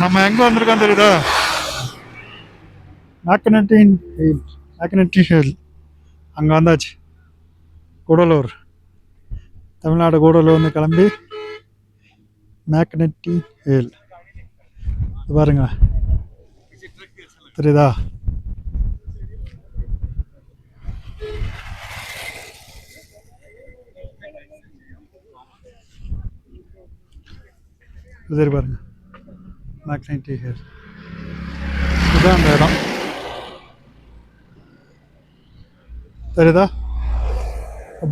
நம்ம எங்கே வந்திருக்கோம் தெரியுதா? மேக்னட்டி ஹில் அங்கே வந்தாச்சு. கூடலூர், தமிழ்நாடு கூடலூர்னு கிளம்பி மேக்னட்டி ஹில் பாருங்க, தெரியுதா? சரி பாருங்க, மேக்னட்டி ஹில் இதுதான் அந்த இடம், தெரியுதா?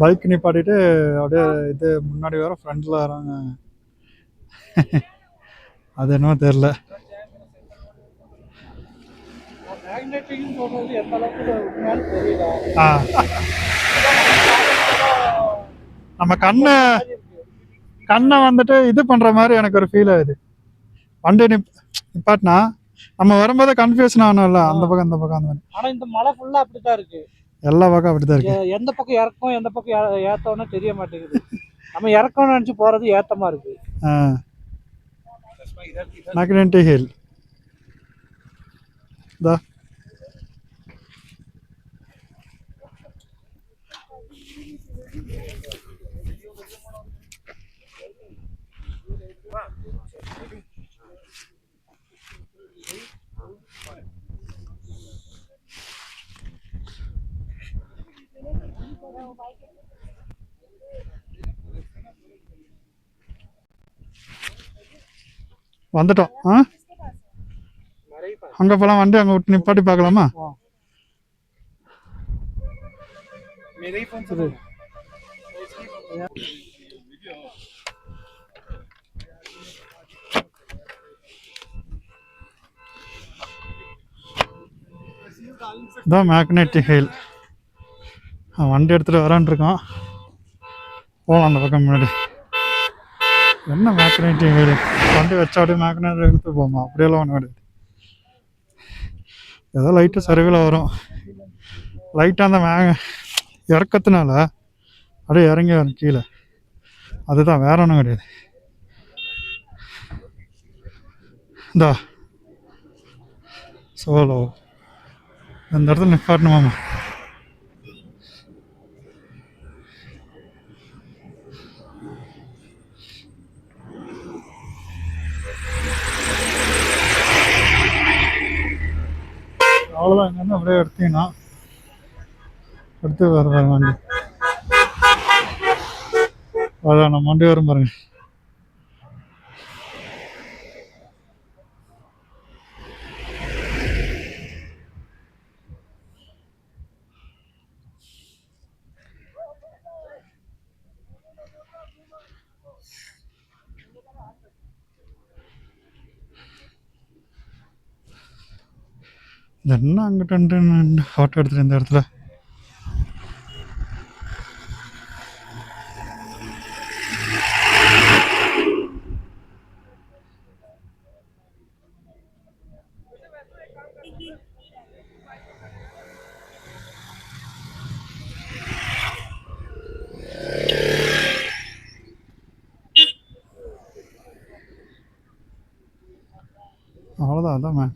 பைக் நிப்பாட்டிட்டு அப்படியே இது முன்னாடி வர ஃப்ரண்டில் வராங்க. அது என்னவோ தெரில. நம்ம கண்ணை வந்துட்டு இது பண்ற மாதிரி எனக்கு ஒரு ஃபீல் ஆகுது. வண்டி நிப்பாட்டினா நம்ம வரும்போது கன்ஃபியூஷன் ஆகணும்ல, அந்த பக்கம் இந்த பக்கம் அந்த மாதிரி. ஆனா இந்த மலை ஃபுல்லா அப்படித்தான் இருக்கு, எல்லா பக்கம் அப்படித்தான் இருக்கு. எந்த பக்கம் இறக்கும் எந்த பக்கம் ஏத்தம்னு தெரிய மாட்டேங்குது. நம்ம இறக்கம்னு நினைச்சு போறது ஏத்தமா இருக்கு. மேக்னட்டி ஹில் வந்துட்டோம். அங்க போலாம், வண்டி அங்க விட்டு நிப்பாட்டி பார்க்கலாமா? இதான் மேக்னட்டி ஹில். வண்டி எடுத்துகிட்டு வரான் இருக்கான், போகலாம் அந்த பக்கம் முன்னாடி. என்ன மேக்னட்டி ஹில், வண்டி வச்சா அப்படியே மேக்னட்டி எடுத்து போமா? அப்படியெல்லாம் ஒன்று கிடையாது. ஏதோ லைட்டு சரிவில் வரும், லைட்டாக அந்த இறக்கத்தினால அப்படியே இறங்கி வரும் கீழே, அதுதான், வேற ஒன்றும் கிடையாது. இந்தா சோலோ இந்த இடத்துல நிப்பாட்டணுமாமா. அவ்வளோதான், இங்கேருந்து அப்படியே எடுத்தீங்கன்னா அடுத்து வர வண்டி, அதான் நம்ம வண்டி வரும் பாருங்க. என்ன அங்கிட்டு ஃபோட்டோ எடுத்துட்டு இந்த இடத்துல அவ்வளோதான். அதான்